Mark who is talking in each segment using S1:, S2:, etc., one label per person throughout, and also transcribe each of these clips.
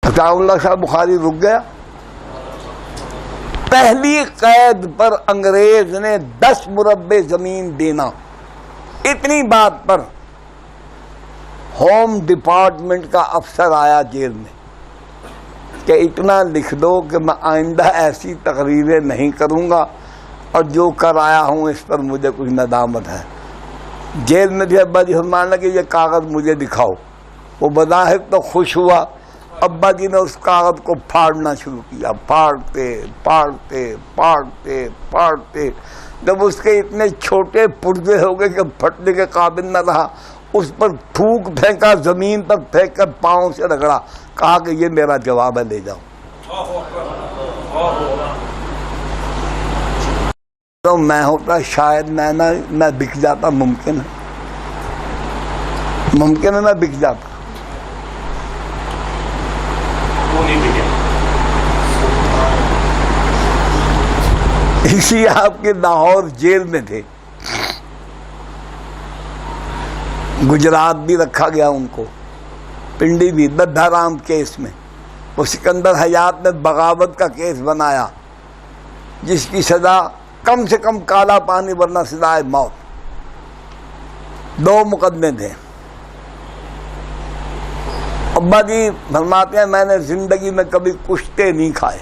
S1: عطاء اللہ صاحب بخاری رک گیا. پہلی قید پر انگریز نے 10 مربع زمین دینا. اتنی بات پر ہوم ڈپارٹمنٹ کا افسر آیا جیل میں کہ اتنا لکھ دو کہ میں آئندہ ایسی تقریریں نہیں کروں گا اور جو کر آیا ہوں اس پر مجھے کچھ ندامت ہے. جیل میں بھی ابا جی فرمانے لگے یہ کاغذ مجھے دکھاؤ. وہ بظاہر تو خوش ہوا. ابا جی نے اس کاغذ کو پھاڑنا شروع کیا. پھاڑتے پھاڑتے پھاڑتے پھاڑتے جب اس کے اتنے چھوٹے پرزے ہو گئے کہ پھٹنے کے قابل نہ رہا, اس پر تھوک پھینکا, زمین پر پھینک کر پاؤں سے رگڑا, کہا کہ یہ میرا جواب ہے, لے جاؤ. تو میں ہوتا شاید میں بک جاتا. ممکن ہے میں بک جاتا. اسی آپ کے لاہور جیل میں تھے. گجرات بھی رکھا گیا ان کو, پنڈی بھی, ددھا رام کیس میں. وہ سکندر حیات نے بغاوت کا کیس بنایا جس کی سزا کم سے کم کالا پانی ورنہ سزائے موت. 2 مقدمے تھے. ابا جی فرماتے ہیں میں نے زندگی میں کبھی کشتے نہیں کھائے.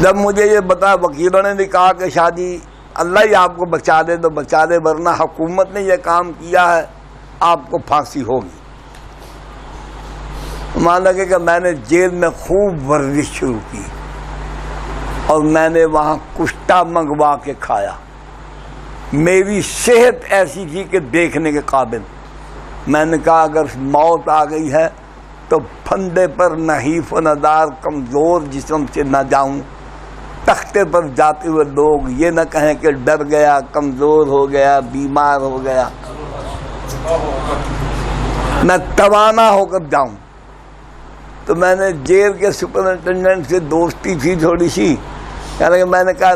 S1: جب مجھے یہ بتا, وکیلوں نے بھی کہا کہ شاہ جی اللہ ہی آپ کو بچا دے تو بچا دے, ورنہ حکومت نے یہ کام کیا ہے آپ کو پھانسی ہوگی. مان لگے کہ میں نے جیل میں خوب ورزش شروع کی اور میں نے وہاں کشتہ منگوا کے کھایا. میری صحت ایسی تھی کہ دیکھنے کے قابل. میں نے کہا اگر موت آ گئی ہے تو پھندے پر نحیف و ندار کمزور جسم سے نہ جاؤں. تختے پر جاتے ہوئے لوگ یہ نہ کہیں کہ ڈر گیا, کمزور ہو گیا, بیمار ہو گیا. میں توانا ہو کر جاؤں. تو میں نے جیل کے سپرنٹینڈنٹ سے دوستی تھی تھوڑی سی. یعنی کہ میں نے کہا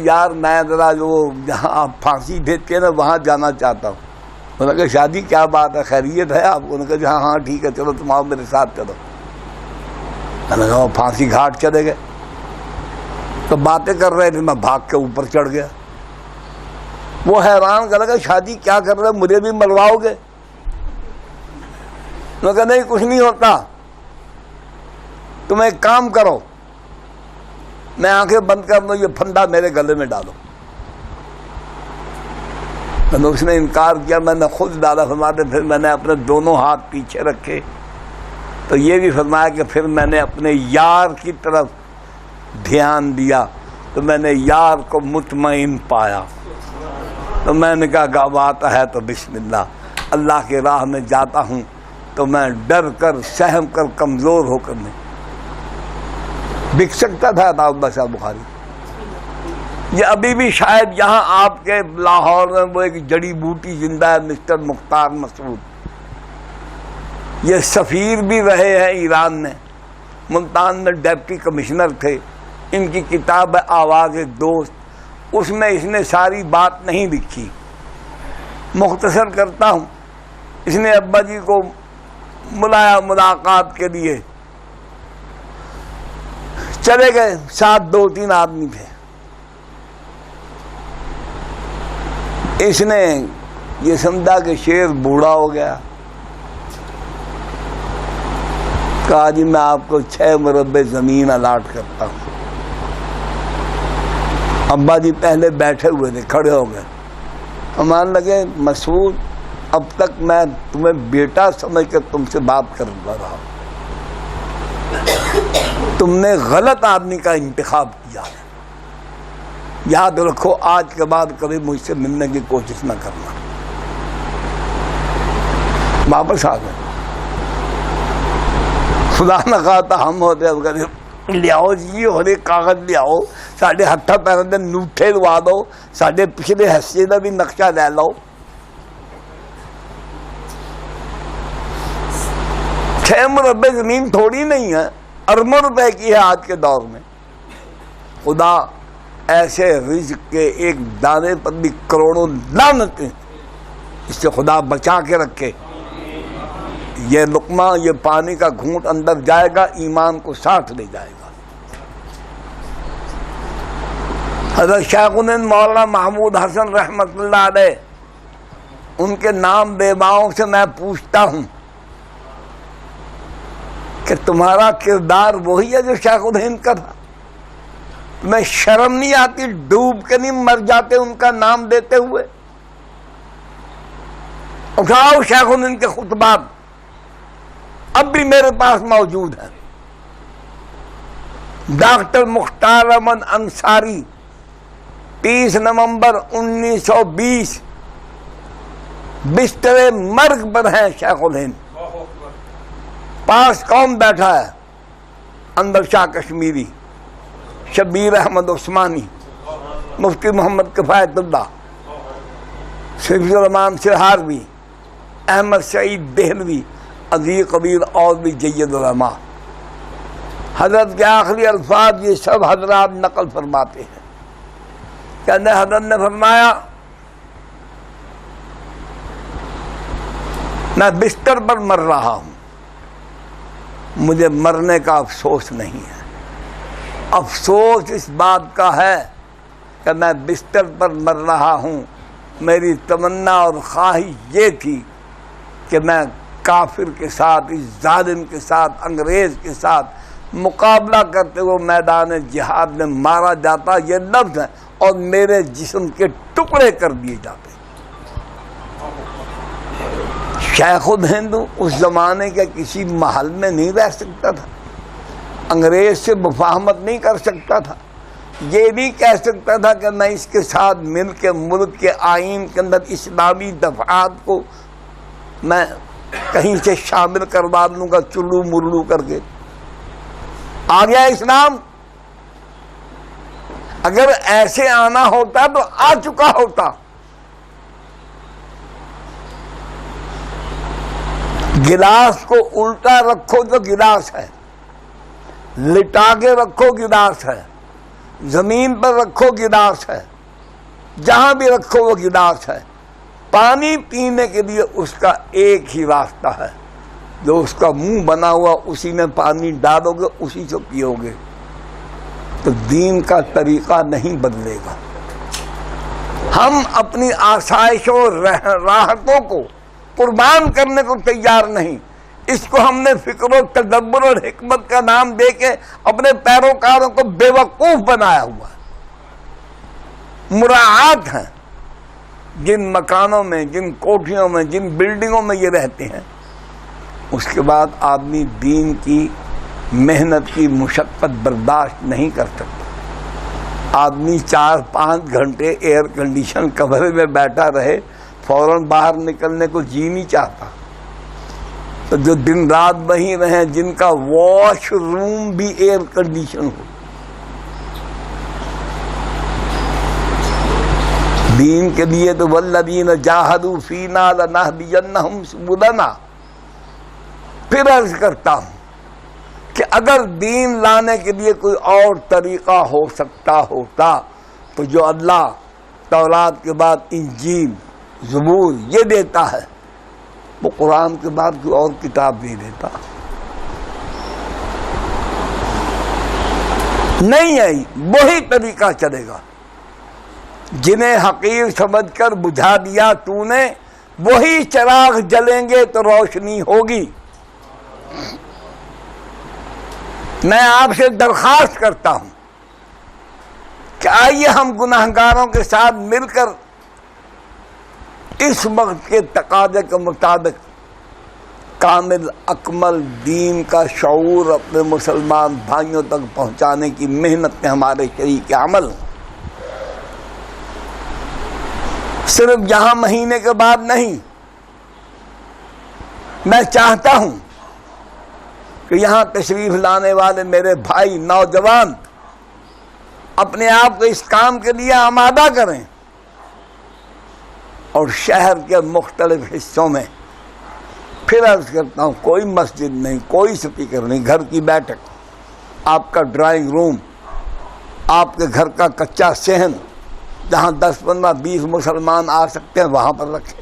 S1: یار میں ذرا جو جہاں آپ پھانسی بھیجتے ہیں نا وہاں جانا چاہتا ہوں. انہوں نے کہا شادی کیا بات ہے, خیریت ہے آپ کو؟ انہوں نے کہا ہاں ٹھیک ہے چلو تم آؤ میرے ساتھ چلو. میں نے کہا وہ پھانسی گھاٹ چلے گئے. تو باتیں کر رہے تھے, میں بھاگ کے اوپر چڑھ گیا. وہ حیران کر لگا شادی کیا کر رہے, مجھے بھی مرواؤ گے؟ انہوں نے کہا نہیں کچھ نہیں ہوتا, تم ایک کام کرو, میں آنکھیں بند کر لوں, یہ پھندا میرے گلے میں ڈالو. اس نے انکار کیا, میں نے خود ڈالا. فرماتے پھر میں نے اپنے دونوں ہاتھ پیچھے رکھے تو یہ بھی فرمایا کہ پھر میں نے اپنے یار کی طرف دھیان دیا تو میں نے یار کو مطمئن پایا. تو میں نے کہا گوات ہے تو بسم اللہ, اللہ کی راہ میں جاتا ہوں تو میں ڈر کر سہم کر کمزور ہو کر نہیں بک سکتا تھا. عطاء اللہ صاحب بخاری یہ ابھی بھی شاید یہاں آپ کے لاہور میں وہ ایک جڑی بوٹی زندہ ہے, مسٹر مختار مسعود. یہ سفیر بھی رہے ہیں ایران میں, ملتان میں ڈپٹی کمشنر تھے. ان کی کتاب ہے آواز دوست, اس میں اس نے ساری بات نہیں لکھی, مختصر کرتا ہوں. اس نے ابا جی کو بلایا ملاقات کے لیے, چلے گئے. ساتھ 2-3 آدمی تھے. اس نے یہ سمجھا کہ شیر بوڑھا ہو گیا. کہا جی میں آپ کو 6 مربع زمین الاٹ کرتا ہوں. ابا جی پہلے بیٹھے ہوئے تھے, کھڑے ہو گئے. مان لگے مسعود اب تک میں تمہیں بیٹا سمجھ کر تم سے بات کر رہا ہوں, تم نے غلط آدمی کا انتخاب کیا ہے. یاد رکھو آج کے بعد کبھی مجھ سے ملنے کی کوشش نہ کرنا. واپس آ گئے. خدا نہ خواستہ ہم ہوتے لیاؤ جی ہونے کاغذ لیاؤ, ساڈے ہاتھاں پیراں دے نوٹھے لوا دو, ساڈے پچھلے حصے کا بھی نقشہ لے لو. 6 مربع زمین تھوڑی نہیں ہے, اربوں روپے کی ہے آج کے دور میں. خدا ایسے رزق کے ایک دانے پر بھی کروڑوں لعنتیں, اس سے خدا بچا کے رکھے. یہ لقمہ، یہ پانی کا گھونٹ اندر جائے گا، ایمان کو ساتھ لے جائے گا۔ حضرت شیخ الہند مولانا محمود حسن رحمۃ اللہ علیہ، ان کے نام بیواؤں سے میں پوچھتا ہوں کہ تمہارا کردار وہی ہے جو شیخ الہند کا تھا؟ تمہیں شرم نہیں آتی؟ ڈوب کے نہیں مر جاتے ان کا نام دیتے ہوئے؟ اٹھاؤ شیخ الہند کے خطبات، اب بھی میرے پاس موجود ہیں۔ ڈاکٹر مختار احمد انصاری، 30 نومبر 1920، بستر مرگ پر ہیں شیخ الہند، پاس کون بیٹھا ہے؟ انور شاہ کشمیری، شبیر احمد عثمانی، مفتی محمد کفایت اللہ، حفیظ الرحمان سہاروی، احمد سعید دہلوی، عزیز قبیر اور بھی جید علماء۔ حضرت کے آخری الفاظ یہ سب حضرات نقل فرماتے ہیں۔ کہتے ہیں حضرت نے فرمایا میں بستر پر مر رہا ہوں، مجھے مرنے کا افسوس نہیں ہے، افسوس اس بات کا ہے کہ میں بستر پر مر رہا ہوں، میری تمنا اور خواہش یہ تھی کہ میں کافر کے ساتھ، اس ظالم کے ساتھ، انگریز کے ساتھ مقابلہ کرتے ہوئے میدان جہاد میں مارا جاتا، یہ لفظ ہے، اور میرے جسم کے ٹکڑے کر دیے جاتے۔ شیخ الہند اس زمانے کے کسی محل میں نہیں رہ سکتا تھا، انگریز سے مفاہمت نہیں کر سکتا تھا، یہ نہیں کہہ سکتا تھا کہ میں اس کے ساتھ مل کے ملک کے آئین کے اندر اسلامی دفعات کو میں کہیں سے شامل کروا لوں گا چلو مرلو کر کے۔ آ گیا اسلام، اگر ایسے آنا ہوتا تو آ چکا ہوتا۔ گلاس کو الٹا رکھو تو گلاس ہے، لٹا کے رکھو گلاس ہے، زمین پر رکھو گلاس ہے، جہاں بھی رکھو وہ گلاس ہے۔ پانی پینے کے لیے اس کا ایک ہی راستہ ہے، جو اس کا منہ بنا ہوا اسی میں پانی ڈالو گے، اسی سے پیو گے۔ تو دین کا طریقہ نہیں بدلے گا۔ ہم اپنی آسائشوں اور راحتوں کو قربان کرنے کو تیار نہیں۔ اس کو ہم نے فکر و تدبر اور حکمت کا نام دے کے اپنے پیروکاروں کو بے وقوف بنایا ہوا ہے۔ مراعات ہیں، جن مکانوں میں، جن کوٹھیوں میں، جن بلڈنگوں میں یہ رہتے ہیں، اس کے بعد آدمی دین کی محنت کی مشقت برداشت نہیں کر سکتا۔ آدمی 4-5 گھنٹے ایئر کنڈیشن کمرے میں بیٹھا رہے، فوراً باہر نکلنے کو جی نہیں چاہتا۔ تو جو دن رات وہیں رہیں، جن کا واش روم بھی ایئر کنڈیشن ہو، دین کے لیے تو والذین جاہدوا فینا لنہدینہم سبلنا۔ پھر عرض کرتا ہوں کہ اگر دین لانے کے لیے کوئی اور طریقہ ہو سکتا ہوتا تو جو اللہ تورات کے بعد انجیل، زبور یہ دیتا ہے، وہ قرآن کے بعد کوئی اور کتاب نہیں دیتا۔ نہیں ہے، وہی طریقہ چلے گا۔ جنہیں حقیر سمجھ کر بجھا دیا تو نے، وہی چراغ جلیں گے تو روشنی ہوگی۔ میں آپ سے درخواست کرتا ہوں کہ آئیے ہم گناہگاروں کے ساتھ مل کر اس وقت کے تقاضے کے مطابق کامل اکمل دین کا شعور اپنے مسلمان بھائیوں تک پہنچانے کی محنت میں ہمارے شریک عمل ہوں۔ صرف یہاں مہینے کے بعد نہیں، میں چاہتا ہوں کہ یہاں تشریف لانے والے میرے بھائی نوجوان اپنے آپ کو اس کام کے لیے آمادہ کریں، اور شہر کے مختلف حصوں میں، پھر عرض کرتا ہوں، کوئی مسجد نہیں، کوئی سپیکر نہیں، گھر کی بیٹھک، آپ کا ڈرائنگ روم، آپ کے گھر کا کچا صحن، جہاں 10, 15, 20 مسلمان آ سکتے ہیں، وہاں پر رکھیں۔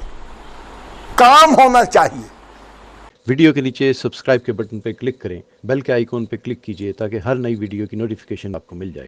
S1: کام ہونا چاہیے۔
S2: ویڈیو کے نیچے سبسکرائب کے بٹن پہ کلک کریں، بیل کے آئیکن پہ کلک کیجئے تاکہ ہر نئی ویڈیو کی نوٹیفیکیشن آپ کو مل جائے۔